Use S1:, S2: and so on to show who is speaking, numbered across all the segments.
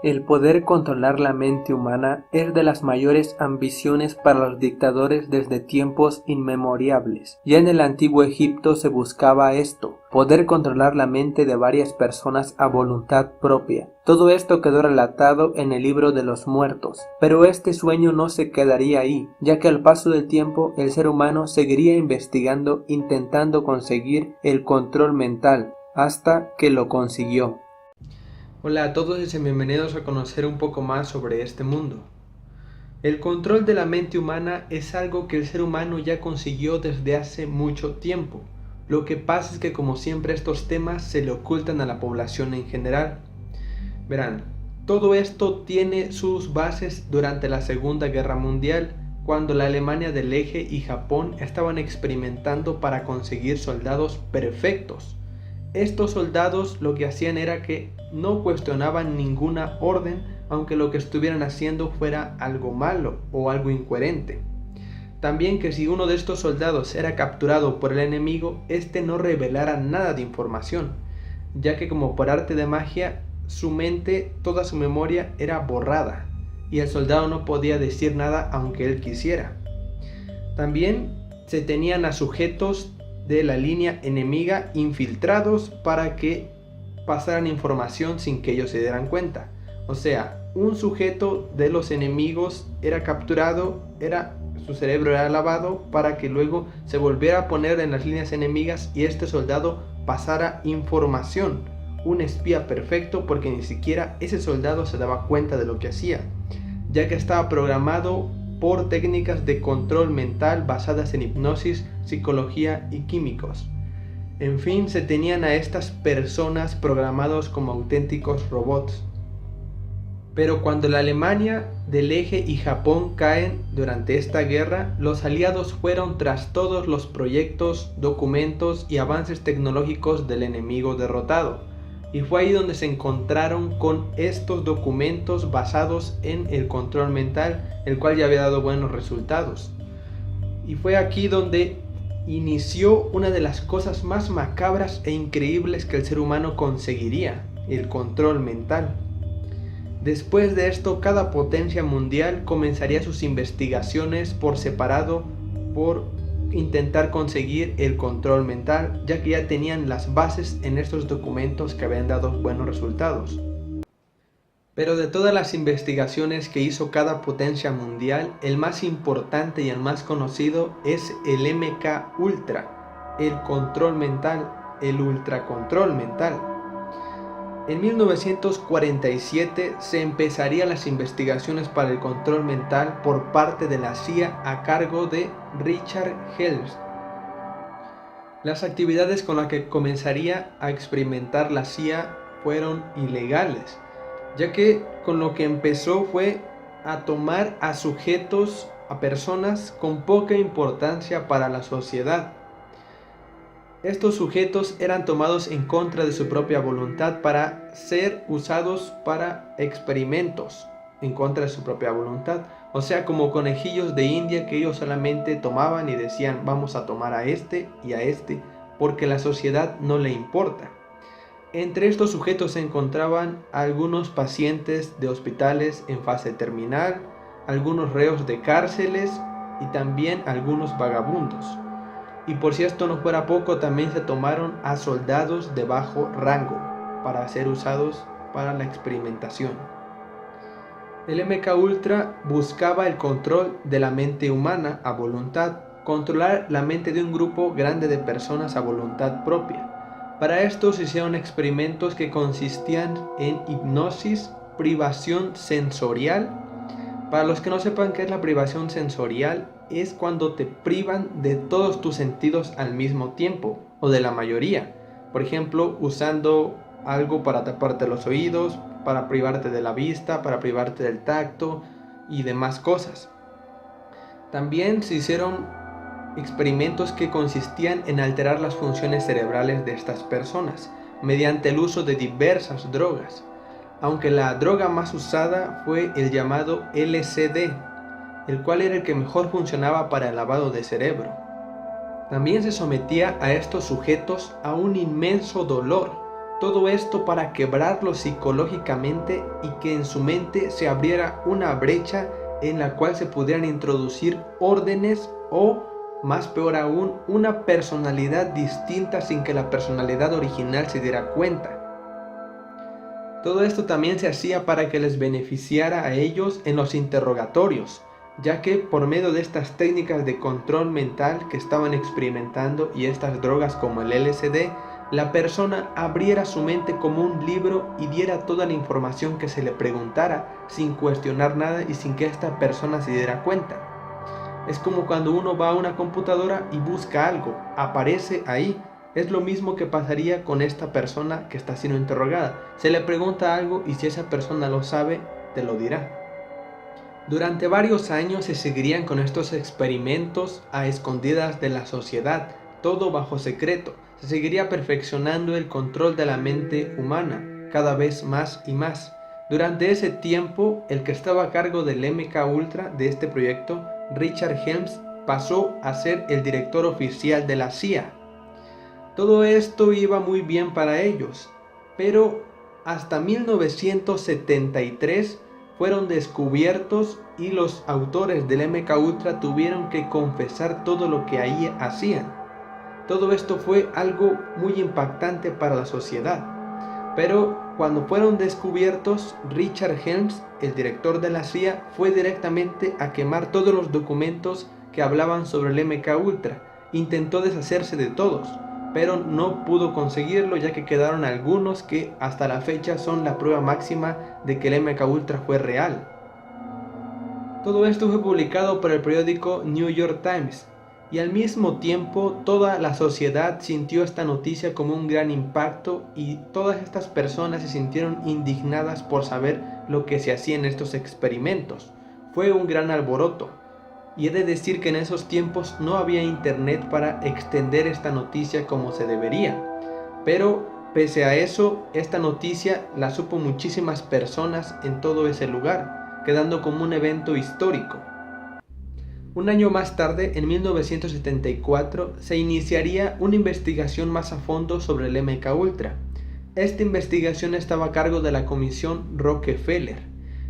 S1: El poder controlar la mente humana es de las mayores ambiciones para los dictadores desde tiempos inmemoriales. Ya en el antiguo Egipto se buscaba esto, poder controlar la mente de varias personas a voluntad propia. Todo esto quedó relatado en el libro de los muertos, pero este sueño no se quedaría ahí, ya que al paso del tiempo el ser humano seguiría investigando, intentando conseguir el control mental, hasta que lo consiguió.
S2: Hola a todos y bienvenidos a conocer un poco más sobre este mundo. El control de la mente humana es algo que el ser humano ya consiguió desde hace mucho tiempo. Lo que pasa es que, como siempre, estos temas se le ocultan a la población en general. Verán, todo esto tiene sus bases durante la Segunda Guerra Mundial, cuando la Alemania del Eje y Japón estaban experimentando para conseguir soldados perfectos. Estos soldados lo que hacían era que no cuestionaban ninguna orden, aunque lo que estuvieran haciendo fuera algo malo o algo incoherente. También que si uno de estos soldados era capturado por el enemigo, este no revelara nada de información, ya que como por arte de magia, su mente, toda su memoria era borrada, y el soldado no podía decir nada aunque él quisiera. También se tenían a sujetos de la línea enemiga infiltrados para que pasaran información sin que ellos se dieran cuenta. O sea, un sujeto de los enemigos era capturado, su cerebro era lavado para que luego se volviera a poner en las líneas enemigas y este soldado pasara información. Un espía perfecto, porque ni siquiera ese soldado se daba cuenta de lo que hacía, ya que estaba programado por técnicas de control mental basadas en hipnosis, psicología y químicos. En fin, se tenían a estas personas programados como auténticos robots. Pero cuando la Alemania del Eje y Japón caen durante esta guerra, los aliados fueron tras todos los proyectos, documentos y avances tecnológicos del enemigo derrotado. Y fue ahí donde se encontraron con estos documentos basados en el control mental, el cual ya había dado buenos resultados. Y fue aquí donde inició una de las cosas más macabras e increíbles que el ser humano conseguiría, el control mental. Después de esto, cada potencia mundial comenzaría sus investigaciones por separado por intentar conseguir el control mental, ya que ya tenían las bases en estos documentos que habían dado buenos resultados. Pero de todas las investigaciones que hizo cada potencia mundial, el más importante y el más conocido es el MK Ultra, el control mental, el ultracontrol mental. En 1947 se empezarían las investigaciones para el control mental por parte de la CIA a cargo de Richard Helms. Las actividades con las que comenzaría a experimentar la CIA fueron ilegales, ya que con lo que empezó fue a tomar a sujetos, a personas con poca importancia para la sociedad. Estos sujetos eran tomados en contra de su propia voluntad para ser usados para experimentos en contra de su propia voluntad. O sea, como conejillos de India que ellos solamente tomaban y decían vamos a tomar a este y a este porque la sociedad no le importa. Entre estos sujetos se encontraban algunos pacientes de hospitales en fase terminal, algunos reos de cárceles y también algunos vagabundos. Y por si esto no fuera poco, también se tomaron a soldados de bajo rango para ser usados para la experimentación. El MK Ultra buscaba el control de la mente humana a voluntad, controlar la mente de un grupo grande de personas a voluntad propia. Para esto se hicieron experimentos que consistían en hipnosis, privación sensorial. Para los que no sepan qué es la privación sensorial, es cuando te privan de todos tus sentidos al mismo tiempo, o de la mayoría. Por ejemplo, usando algo para taparte los oídos, para privarte de la vista, para privarte del tacto y demás cosas. También se hicieron experimentos que consistían en alterar las funciones cerebrales de estas personas, mediante el uso de diversas drogas. Aunque la droga más usada fue el llamado LSD, el cual era el que mejor funcionaba para el lavado de cerebro. También se sometía a estos sujetos a un inmenso dolor, Todo esto para quebrarlo psicológicamente y que en su mente se abriera una brecha en la cual se pudieran introducir órdenes o, más peor aún, una personalidad distinta sin que la personalidad original se diera cuenta. Todo esto también se hacía para que les beneficiara a ellos en los interrogatorios, ya que por medio de estas técnicas de control mental que estaban experimentando y estas drogas como el LSD, la persona abriera su mente como un libro y diera toda la información que se le preguntara sin cuestionar nada y sin que esta persona se diera cuenta. Es como cuando uno va a una computadora y busca algo, aparece ahí. Es lo mismo que pasaría con esta persona que está siendo interrogada. Se le pregunta algo y si esa persona lo sabe, te lo dirá. Durante varios años se seguirían con estos experimentos a escondidas de la sociedad, todo bajo secreto. Se seguiría perfeccionando el control de la mente humana, cada vez más y más. Durante ese tiempo, el que estaba a cargo del MK Ultra de este proyecto, Richard Helms, pasó a ser el director oficial de la CIA. Todo esto iba muy bien para ellos, pero hasta 1973 fueron descubiertos y los autores del MK Ultra tuvieron que confesar todo lo que ahí hacían. Todo esto fue algo muy impactante para la sociedad. Pero cuando fueron descubiertos, Richard Helms, el director de la CIA, fue directamente a quemar todos los documentos que hablaban sobre el MK Ultra. Intentó deshacerse de todos, pero no pudo conseguirlo, ya que quedaron algunos que hasta la fecha son la prueba máxima de que el MK Ultra fue real. Todo esto fue publicado por el periódico New York Times, y al mismo tiempo toda la sociedad sintió esta noticia como un gran impacto y todas estas personas se sintieron indignadas por saber lo que se hacía en estos experimentos. Fue un gran alboroto. Y he de decir que en esos tiempos no había internet para extender esta noticia como se debería. Pero pese a eso, esta noticia la supo muchísimas personas en todo ese lugar, quedando como un evento histórico. Un año más tarde, en 1974, se iniciaría una investigación más a fondo sobre el MK Ultra. Esta investigación estaba a cargo de la Comisión Rockefeller.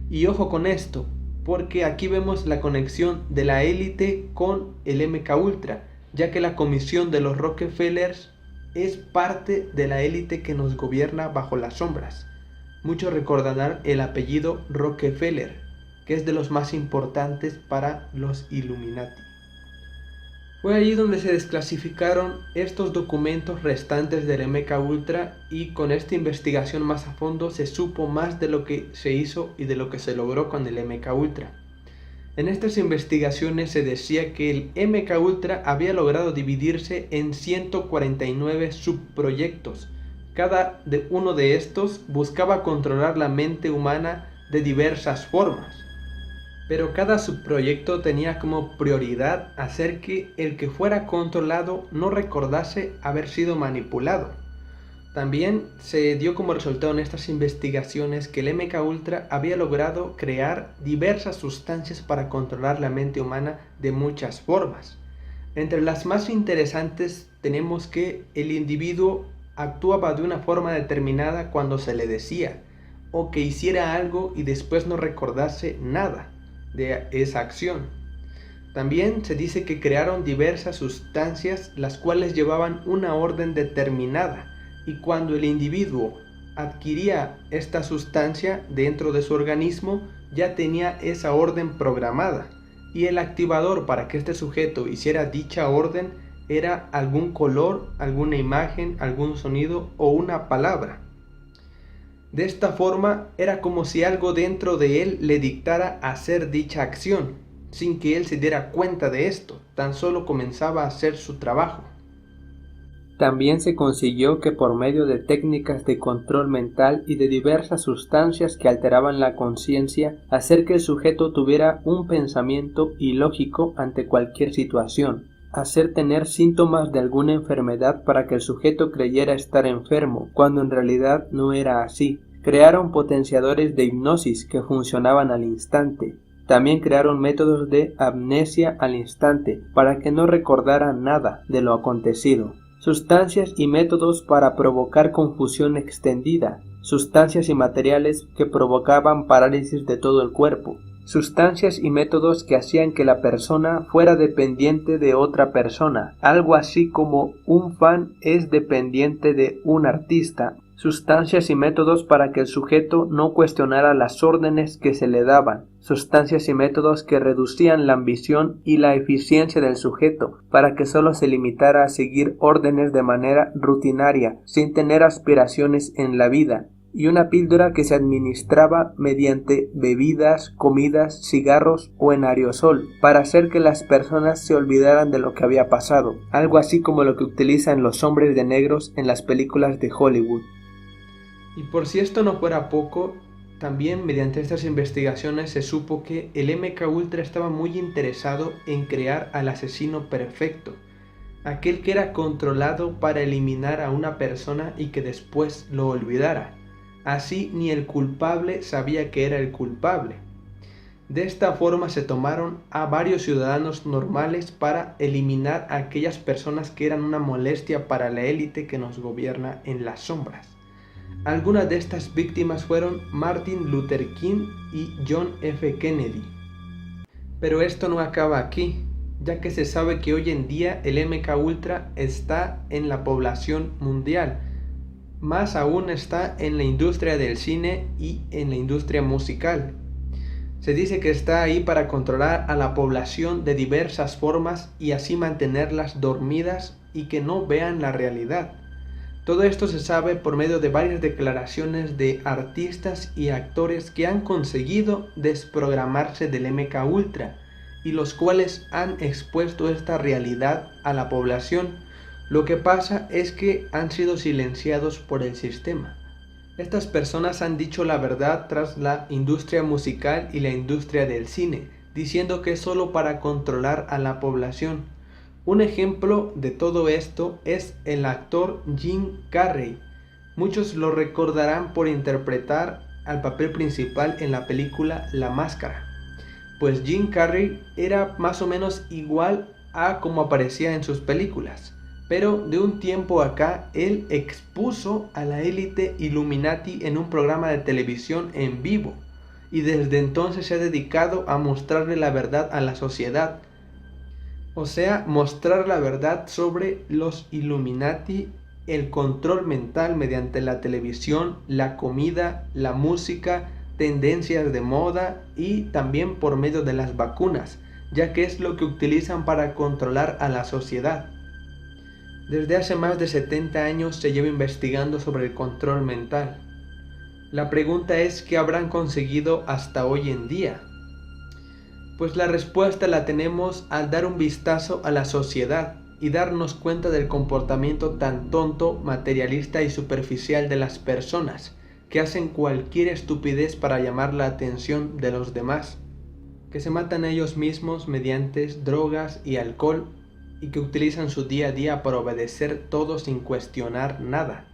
S2: Y ojo con esto, porque aquí vemos la conexión de la élite con el MK Ultra, ya que la Comisión de los Rockefellers es parte de la élite que nos gobierna bajo las sombras. Muchos recordarán el apellido Rockefeller, que es de los más importantes para los Illuminati. Fue allí donde se desclasificaron estos documentos restantes del MK Ultra y con esta investigación más a fondo se supo más de lo que se hizo y de lo que se logró con el MK Ultra. En estas investigaciones se decía que el MK Ultra había logrado dividirse en 149 subproyectos. Cada uno de estos buscaba controlar la mente humana de diversas formas. Pero cada subproyecto tenía como prioridad hacer que el que fuera controlado no recordase haber sido manipulado. También se dio como resultado en estas investigaciones que el MK Ultra había logrado crear diversas sustancias para controlar la mente humana de muchas formas. Entre las más interesantes tenemos que el individuo actuaba de una forma determinada cuando se le decía, o que hiciera algo y después no recordase nada de esa acción. También se dice que crearon diversas sustancias las cuales llevaban una orden determinada y cuando el individuo adquiría esta sustancia dentro de su organismo ya tenía esa orden programada y el activador para que este sujeto hiciera dicha orden era algún color, alguna imagen, algún sonido o una palabra. De esta forma era como si algo dentro de él le dictara hacer dicha acción, sin que él se diera cuenta de esto, tan solo comenzaba a hacer su trabajo.
S1: También se consiguió que por medio de técnicas de control mental y de diversas sustancias que alteraban la conciencia, hacer que el sujeto tuviera un pensamiento ilógico ante cualquier situación, hacer tener síntomas de alguna enfermedad para que el sujeto creyera estar enfermo, cuando en realidad no era así. Crearon potenciadores de hipnosis que funcionaban al instante. También crearon métodos de amnesia al instante para que no recordara nada de lo acontecido. sustancias y métodos para provocar confusión extendida, sustancias y materiales que provocaban parálisis de todo el cuerpo, sustancias y métodos que hacían que la persona fuera dependiente de otra persona, algo así como un fan es dependiente de un artista, sustancias y métodos para que el sujeto no cuestionara las órdenes que se le daban, sustancias y métodos que reducían la ambición y la eficiencia del sujeto para que solo se limitara a seguir órdenes de manera rutinaria, sin tener aspiraciones en la vida, y una píldora que se administraba mediante bebidas, comidas, cigarros o en aerosol, para hacer que las personas se olvidaran de lo que había pasado, algo así como lo que utilizan los hombres de negros en las películas de Hollywood.
S2: Y por si esto no fuera poco, también mediante estas investigaciones se supo que el MKUltra estaba muy interesado en crear al asesino perfecto, aquel que era controlado para eliminar a una persona y que después lo olvidara. Así ni el culpable sabía que era el culpable. De esta forma se tomaron a varios ciudadanos normales para eliminar a aquellas personas que eran una molestia para la élite que nos gobierna en las sombras. Algunas de estas víctimas fueron Martin Luther King y John F. Kennedy. Pero esto no acaba aquí, ya que se sabe que hoy en día el MKUltra está en la población mundial. Más aún está en la industria del cine y en la industria musical. Se dice que está ahí para controlar a la población de diversas formas y así mantenerlas dormidas y que no vean la realidad. Todo esto se sabe por medio de varias declaraciones de artistas y actores que han conseguido desprogramarse del MKUltra y los cuales han expuesto esta realidad a la población. Lo que pasa es que han sido silenciados por el sistema. Estas personas han dicho la verdad tras la industria musical y la industria del cine, diciendo que es solo para controlar a la población. Un ejemplo de todo esto es el actor Jim Carrey. Muchos lo recordarán por interpretar al papel principal en la película La Máscara. Pues Jim Carrey era más o menos igual a como aparecía en sus películas. Pero de un tiempo acá, él expuso a la élite Illuminati en un programa de televisión en vivo. Y desde entonces se ha dedicado a mostrarle la verdad a la sociedad. O sea, mostrar la verdad sobre los Illuminati, el control mental mediante la televisión, la comida, la música, tendencias de moda y también por medio de las vacunas, ya que es lo que utilizan para controlar a la sociedad. Desde hace más de 70 años se lleva investigando sobre el control mental. La pregunta es ¿qué habrán conseguido hasta hoy en día? Pues la respuesta la tenemos al dar un vistazo a la sociedad y darnos cuenta del comportamiento tan tonto, materialista y superficial de las personas, que hacen cualquier estupidez para llamar la atención de los demás, que se matan a ellos mismos mediante drogas y alcohol y que utilizan su día a día para obedecer todo sin cuestionar nada,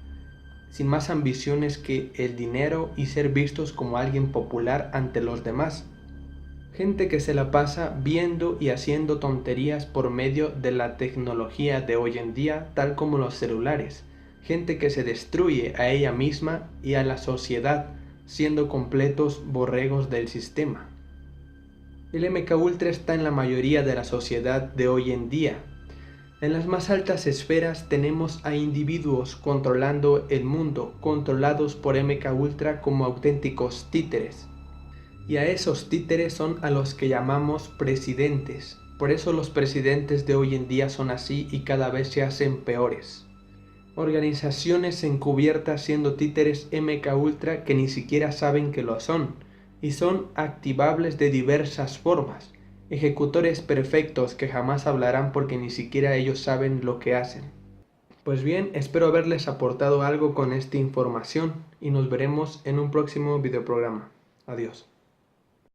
S2: sin más ambiciones que el dinero y ser vistos como alguien popular ante los demás. Gente que se la pasa viendo y haciendo tonterías por medio de la tecnología de hoy en día, tal como los celulares. Gente que se destruye a ella misma y a la sociedad, siendo completos borregos del sistema. El MKUltra está en la mayoría de la sociedad de hoy en día. En las más altas esferas tenemos a individuos controlando el mundo, controlados por MKUltra como auténticos títeres. Y a esos títeres son a los que llamamos presidentes. Por eso los presidentes de hoy en día son así y cada vez se hacen peores. Organizaciones encubiertas siendo títeres MKUltra que ni siquiera saben que lo son. Y son activables de diversas formas. Ejecutores perfectos que jamás hablarán porque ni siquiera ellos saben lo que hacen. Pues bien, espero haberles aportado algo con esta información y nos veremos en un próximo videoprograma. Adiós.